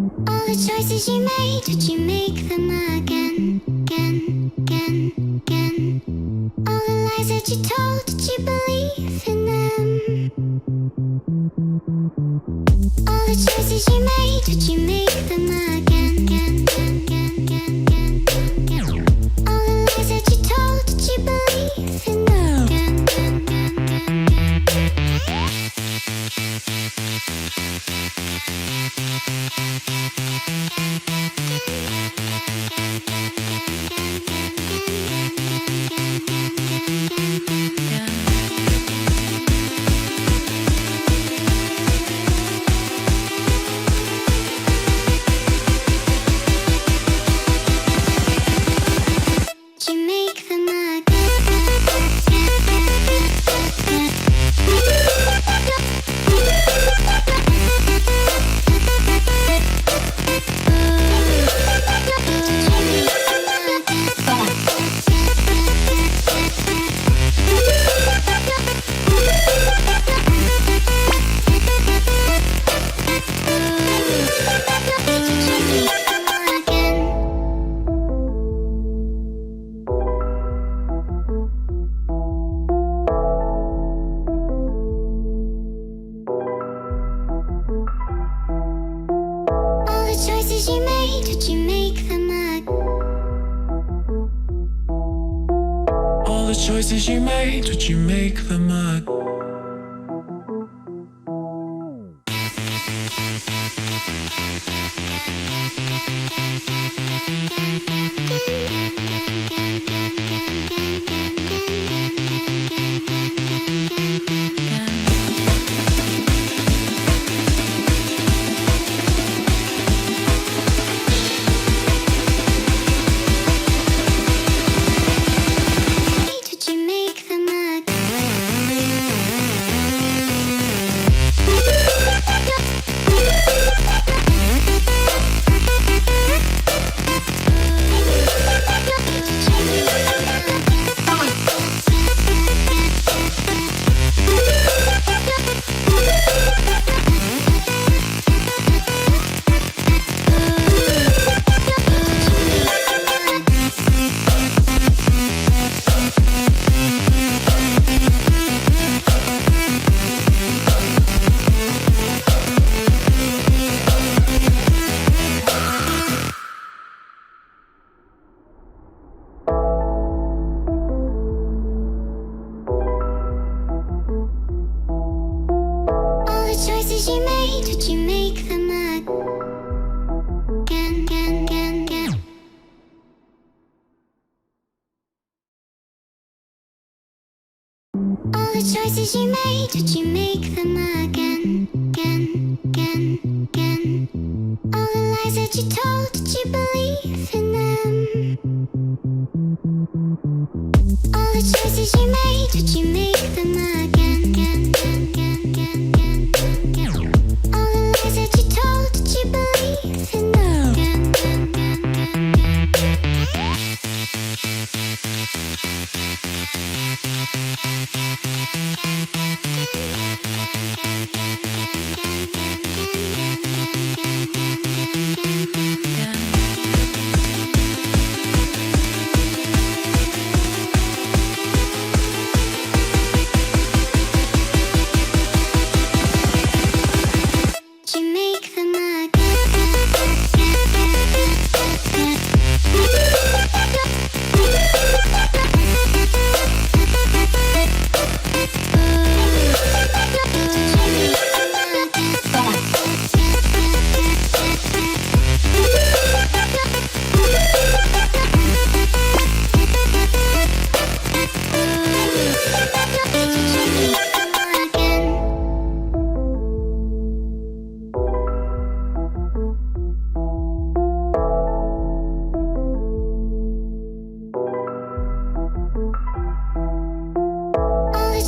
All the choices you made, did you make them again, again, again, again? All the lies that you told, did you believe in them? All the choices you made, did you make them again, again, again, again, again, again? All the lies that you told, did you believe in them? Again, again, again, again, again. Choices you made, did you make them again? All the choices you made, did you make them again? Choices you made, did you make them again, again, again, again? All the choices you made, did you make them again, again, again, again? All the lies that you told, did you believe in them? All the choices you made, did you make them again, again, again, again, again, again? All the lies that you told, did you believe in them? Again, again, again, again, again.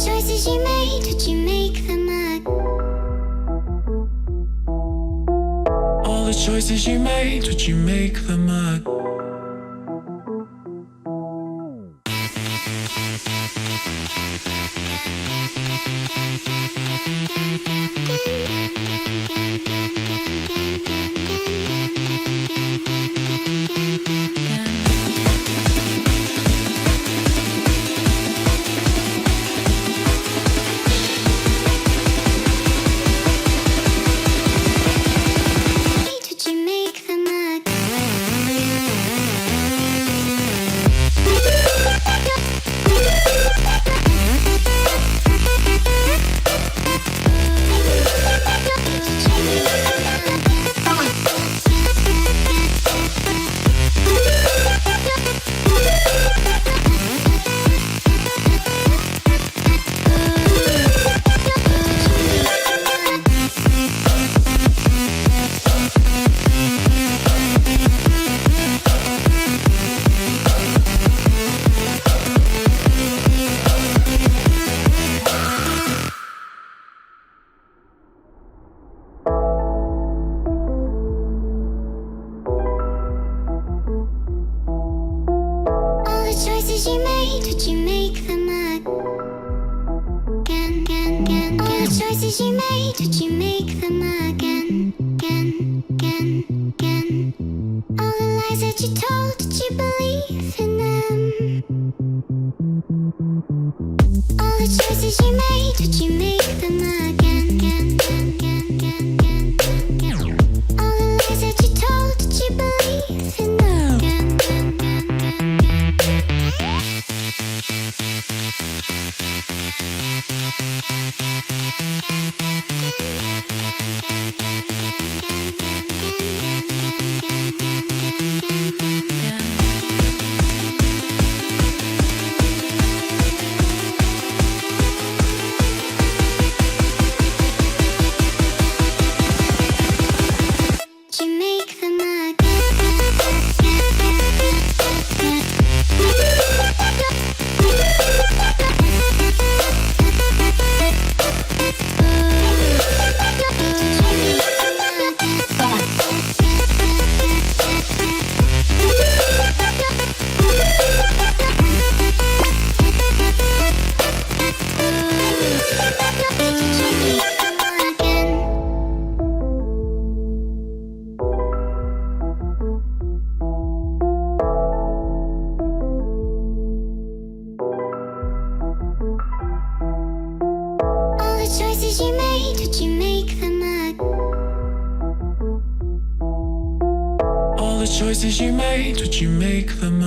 Choices you made, did you make them again? All the choices you made, did you make them again? Did you make them all the choices you made? Did you make them again? All the choices you made? Did you make them again? All the lies that you told, did you believe in them? All the choices you made, did you make them again? All the lies that you told, did you believe in them? Did you make them all the choices you made, did you make them All the choices you made, did you make them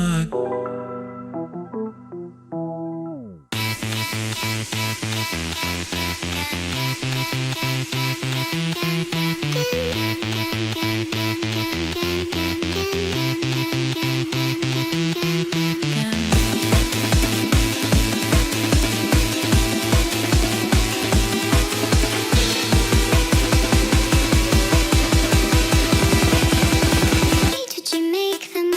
Did you make them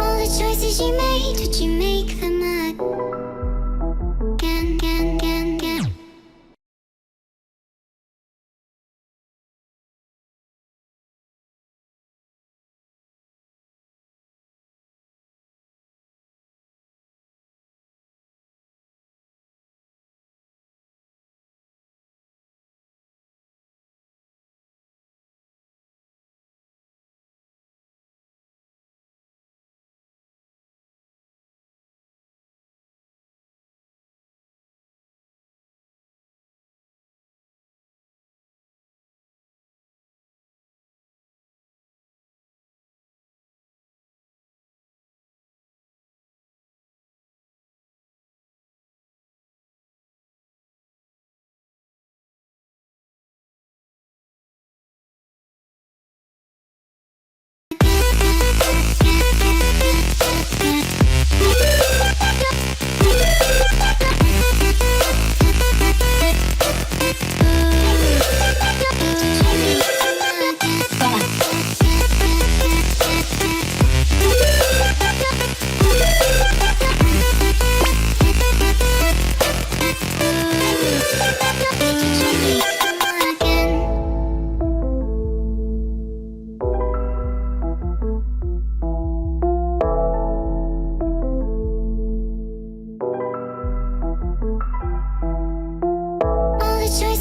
all the choices you made, did you make them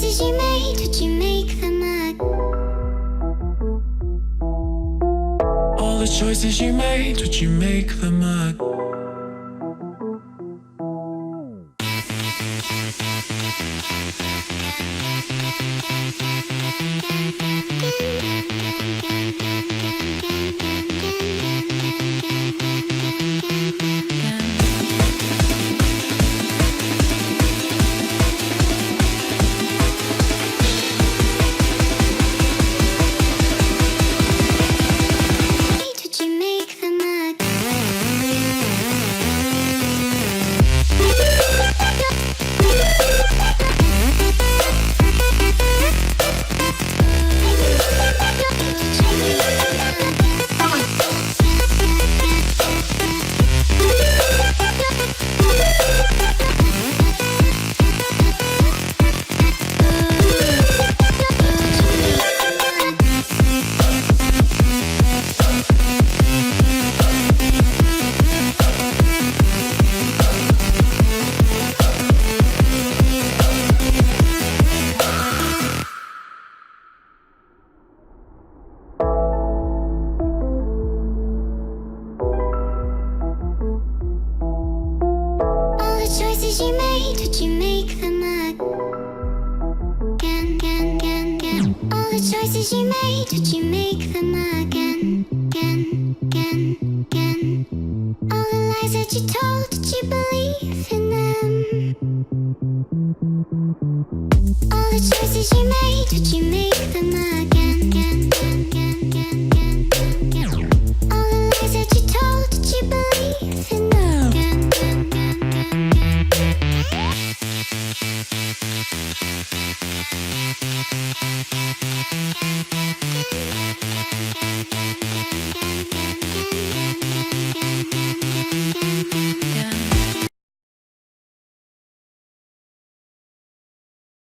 choices you made, would you make them again? All the choices you made, would you make them again? Would you make them choices you made, would you make them again? All the choices you made, would you make them again? All the lies that you told, did you believe in them? All the choices you made, would you make them again?